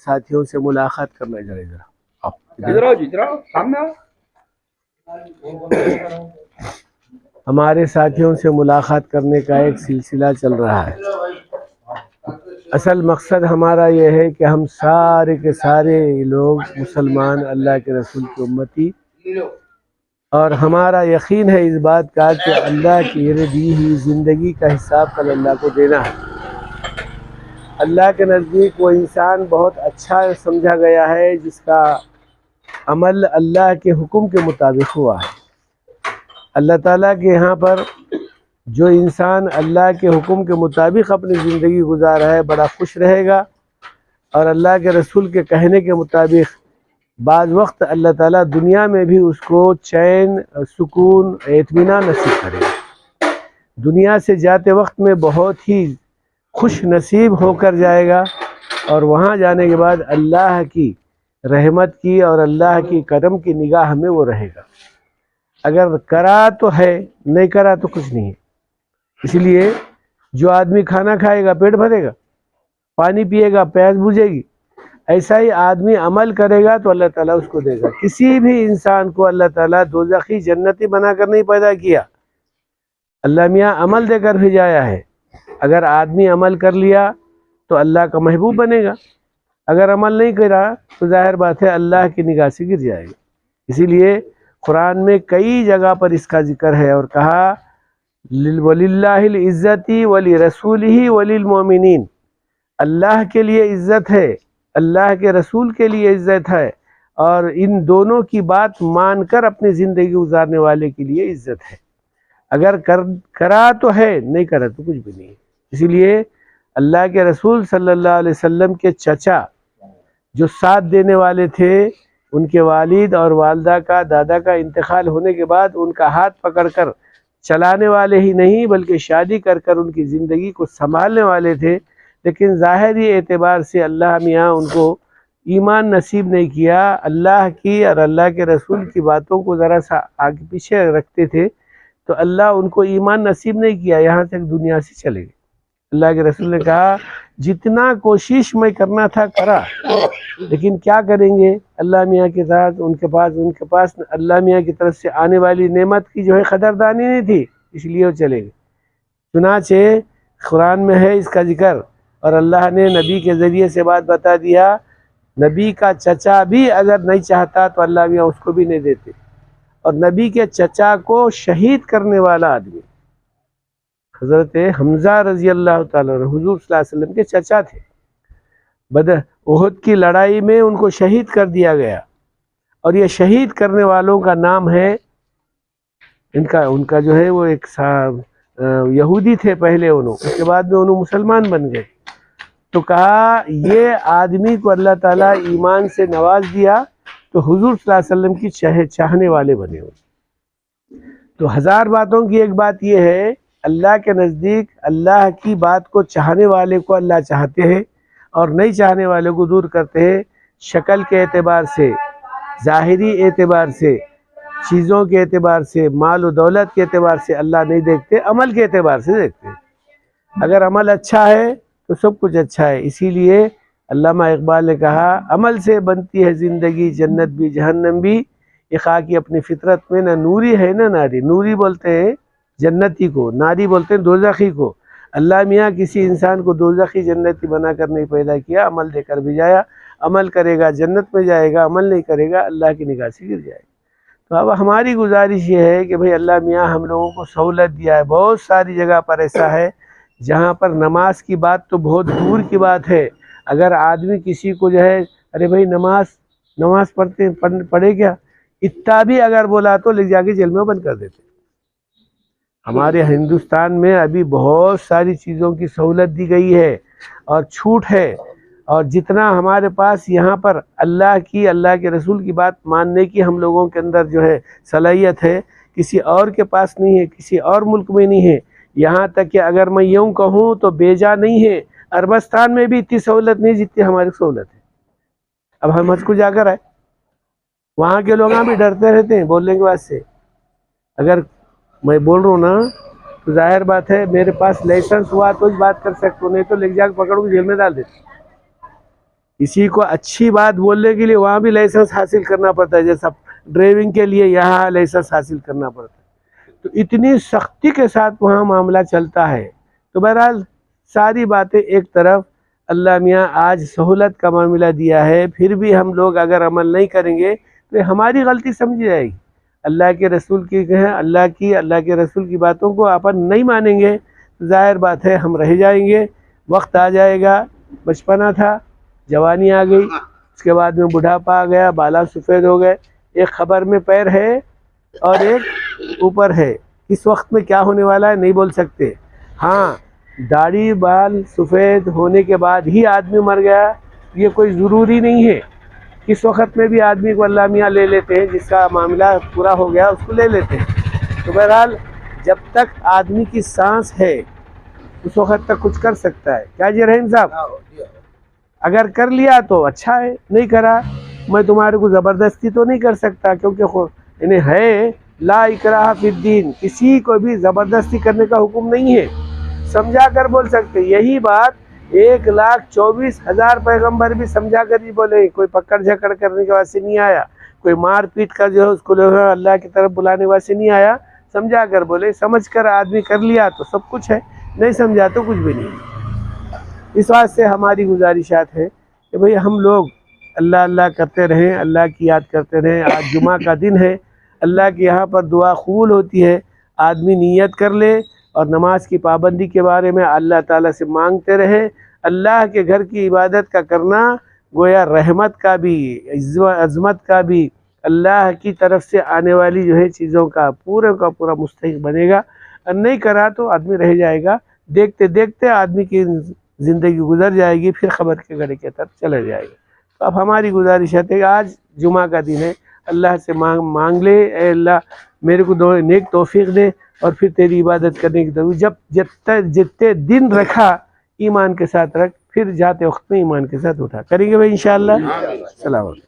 ساتھیوں سے ملاقات کرنا ذرا آؤ ادھر آؤ جی، ادھر آؤ، سامنے آؤ۔ ہمارے ساتھیوں سے ملاقات کرنے کا ایک سلسلہ چل رہا ہے۔ اصل مقصد ہمارا یہ ہے کہ ہم سارے کے سارے لوگ مسلمان اللہ کے رسول کی امتی، اور ہمارا یقین ہے اس بات کا کہ اللہ کی دی ہوئی زندگی کا حساب کل اللہ کو دینا ہے۔ اللہ کے نزدیک وہ انسان بہت اچھا سمجھا گیا ہے جس کا عمل اللہ کے حکم کے مطابق ہوا ہے۔ اللہ تعالیٰ کے یہاں پر جو انسان اللہ کے حکم کے مطابق اپنی زندگی گزارا ہے بڑا خوش رہے گا، اور اللہ کے رسول کے کہنے کے مطابق بعض وقت اللہ تعالیٰ دنیا میں بھی اس کو چین، سکون، اطمینان نصیب کرے گا۔ دنیا سے جاتے وقت میں بہت ہی خوش نصیب ہو کر جائے گا، اور وہاں جانے کے بعد اللہ کی رحمت کی اور اللہ کی کرم کی نگاہ میں وہ رہے گا۔ اگر کرا تو ہے، نہیں کرا تو کچھ نہیں ہے۔ اس لیے جو آدمی کھانا کھائے گا پیٹ بھرے گا، پانی پیے گا پیاس بجھے گی، ایسا ہی آدمی عمل کرے گا تو اللہ تعالیٰ اس کو دے گا۔ کسی بھی انسان کو اللہ تعالیٰ دوزخی جنتی بنا کر نہیں پیدا کیا، اللہ میاں عمل دے کر بھیجایا ہے۔ اگر آدمی عمل کر لیا تو اللہ کا محبوب بنے گا، اگر عمل نہیں کرا تو ظاہر بات ہے اللہ کی نگاہ سے گر جائے گا۔ اسی لیے قرآن میں کئی جگہ پر اس کا ذکر ہے، اور کہا وَلِلَّهِ الْعِزَّةِ وَلِرَسُولِهِ وَلِلْمُؤْمِنِينَ، اللہ کے لیے عزت ہے، اللہ کے رسول کے لیے عزت ہے، اور ان دونوں کی بات مان کر اپنی زندگی گزارنے والے کے لیے عزت ہے۔ اگر کرا تو ہے، نہیں کرا تو کچھ بھی نہیں ہے۔ اسی لیے اللہ کے رسول صلی اللہ علیہ وسلم کے چچا جو ساتھ دینے والے تھے، ان کے والد اور والدہ کا، دادا کا انتقال ہونے کے بعد ان کا ہاتھ پکڑ کر چلانے والے ہی نہیں بلکہ شادی کر کر ان کی زندگی کو سنبھالنے والے تھے، لیکن ظاہری اعتبار سے اللہ میاں ان کو ایمان نصیب نہیں کیا۔ اللہ کی اور اللہ کے رسول کی باتوں کو ذرا سا آگے پیچھے رکھتے تھے تو اللہ ان کو ایمان نصیب نہیں کیا، یہاں تک دنیا سے چلے گئے۔ اللہ کے رسول نے کہا جتنا کوشش میں کرنا تھا کرا، لیکن کیا کریں گے، اللہ میاں کے ساتھ ان کے پاس اللہ میاں کی طرف سے آنے والی نعمت کی جو ہے قدردانی نہیں تھی، اس لیے وہ چلے گئے۔ چنانچہ قرآن میں ہے اس کا ذکر، اور اللہ نے نبی کے ذریعے سے بات بتا دیا، نبی کا چچا بھی اگر نہیں چاہتا تو اللہ میاں اس کو بھی نہیں دیتے۔ اور نبی کے چچا کو شہید کرنے والا آدمی حضرت حمزہ رضی اللہ تعالیٰ عنہ حضور صلی اللہ علیہ وسلم کے چچا تھے۔ بدر احد کی لڑائی میں ان کو شہید کر دیا گیا، اور یہ شہید کرنے والوں کا نام ہے، ان کا جو ہے وہ ایک یہودی تھے پہلے، اس کے بعد میں انہوں مسلمان بن گئے۔ تو کہا یہ آدمی کو اللہ تعالیٰ ایمان سے نواز دیا تو حضور صلی اللہ علیہ وسلم کی چاہنے والے بنے ہو۔ تو ہزار باتوں کی ایک بات یہ ہے، اللہ کے نزدیک اللہ کی بات کو چاہنے والے کو اللہ چاہتے ہیں، اور نہیں چاہنے والے کو دور کرتے ہیں۔ شکل کے اعتبار سے، ظاہری اعتبار سے، چیزوں کے اعتبار سے، مال و دولت کے اعتبار سے اللہ نہیں دیکھتے، عمل کے اعتبار سے دیکھتے ہیں۔ اگر عمل اچھا ہے تو سب کچھ اچھا ہے۔ اسی لیے علامہ اقبال نے کہا عمل سے بنتی ہے زندگی، جنت بھی جہنم بھی، یہ خاکی اپنی فطرت میں، نہ نوری ہے نہ ناری۔ نوری بولتے ہیں جنتی کو، ناری بولتے ہیں دوزخی کو۔ اللہ میاں کسی انسان کو دوزخی جنتی بنا کر نہیں پیدا کیا، عمل دے کر بھیجایا۔ عمل کرے گا جنت میں جائے گا، عمل نہیں کرے گا اللہ کی نگاہ سے گر جائے گا۔ تو اب ہماری گزارش یہ ہے کہ بھئی اللہ میاں ہم لوگوں کو سہولت دیا ہے۔ بہت ساری جگہ پر ایسا ہے جہاں پر نماز کی بات تو بہت دور کی بات ہے۔ اگر آدمی کسی کو جو ہے ارے بھئی نماز پڑھے کیا، اتنا بھی اگر بولا تو لے جا کے جیل میں بند کر دیتے۔ ہمارے ہندوستان میں ابھی بہت ساری چیزوں کی سہولت دی گئی ہے اور چھوٹ ہے، اور جتنا ہمارے پاس یہاں پر اللہ کے رسول کی بات ماننے کی ہم لوگوں کے اندر جو ہے صلاحیت ہے، کسی اور کے پاس نہیں ہے، کسی اور ملک میں نہیں ہے۔ یہاں تک کہ اگر میں یوں کہوں تو بیجا نہیں ہے، عربستان میں بھی اتنی سہولت نہیں جتنی ہماری سہولت ہے۔ اب ہم حج کو جا کر آئے، وہاں کے لوگ بھی ڈرتے رہتے ہیں بولنے کے بعد سے۔ اگر میں بول رہا ہوں نا تو ظاہر بات ہے میرے پاس لائسنس ہوا تو بات کر سکتا ہوں، نہیں تو لے جا کے پکڑ کے جیل میں ڈال دیتے۔ کسی کو اچھی بات بولنے کے لیے وہاں بھی لائسنس حاصل کرنا پڑتا ہے، جیسا ڈرائیونگ کے لیے یہاں لائسنس حاصل کرنا پڑتا ہے، تو اتنی سختی کے ساتھ وہاں معاملہ چلتا ہے۔ تو بہرحال ساری باتیں ایک طرف، اللہ میاں آج سہولت کا معاملہ دیا ہے، پھر بھی ہم لوگ اگر عمل نہیں کریں گے تو ہماری غلطی سمجھی جائے گی۔ اللہ کے رسول کی اللہ کے رسول کی باتوں کو اپن نہیں مانیں گے، ظاہر بات ہے ہم رہ جائیں گے، وقت آ جائے گا، بچپنا تھا، جوانی آ گئی، اس کے بعد میں بڑھاپا آ گیا، بالا سفید ہو گئے، ایک خبر میں پیر ہے اور ایک اوپر ہے، اس وقت میں کیا ہونے والا ہے نہیں بول سکتے۔ ہاں، داڑھی بال سفید ہونے کے بعد ہی آدمی مر گیا یہ کوئی ضروری نہیں ہے، اس وقت میں بھی آدمی کو اللہ میاں لے لیتے ہیں، جس کا معاملہ پورا ہو گیا اس کو لے لیتے ہیں۔ تو بہرحال جب تک آدمی کی سانس ہے اس وقت تک کچھ کر سکتا ہے، کیا جی رحیم صاحب؟ اگر کر لیا تو اچھا ہے، نہیں کرا میں تمہارے کو زبردستی تو نہیں کر سکتا، کیونکہ انہیں ہے لا اکراہ فی الدین، کسی کو بھی زبردستی کرنے کا حکم نہیں ہے، سمجھا کر بول سکتے۔ یہی بات 1,24,000 پیغمبر بھی سمجھا کر ہی بولے، کوئی پکڑ جھکڑ کرنے کے واسطے نہیں آیا، کوئی مار پیٹ کا جو ہے اس کو اللہ کی طرف بلانے واسطے نہیں آیا، سمجھا کر بولے۔ سمجھ کر آدمی کر لیا تو سب کچھ ہے، نہیں سمجھا تو کچھ بھی نہیں۔ اس واسطے ہماری گزارشات ہے کہ بھئی ہم لوگ اللہ اللہ کرتے رہیں، اللہ کی یاد کرتے رہیں۔ آج جمعہ کا دن ہے، اللہ کے یہاں پر دعا قبول ہوتی ہے، آدمی نیت کر لے اور نماز کی پابندی کے بارے میں اللہ تعالیٰ سے مانگتے رہے۔ اللہ کے گھر کی عبادت کا کرنا گویا رحمت کا بھی، عظمت کا بھی، اللہ کی طرف سے آنے والی جو ہے چیزوں کا پورا مستحق بنے گا، اور نہیں کرا تو آدمی رہ جائے گا، دیکھتے دیکھتے آدمی کی زندگی گزر جائے گی، پھر خبر کے گھڑے کی طرف چلا جائے گا۔ تو اب ہماری گزارش ہے کہ آج جمعہ کا دن ہے، اللہ سے مانگ لے، اے اللہ میرے کو نیک توفیق دے، اور پھر تیری عبادت کرنے کی توفیق جتنے دن رکھا ایمان کے ساتھ رکھ، پھر جاتے وقت میں ایمان کے ساتھ اٹھا کریں گے بھائی انشاءاللہ۔ السلام علیکم۔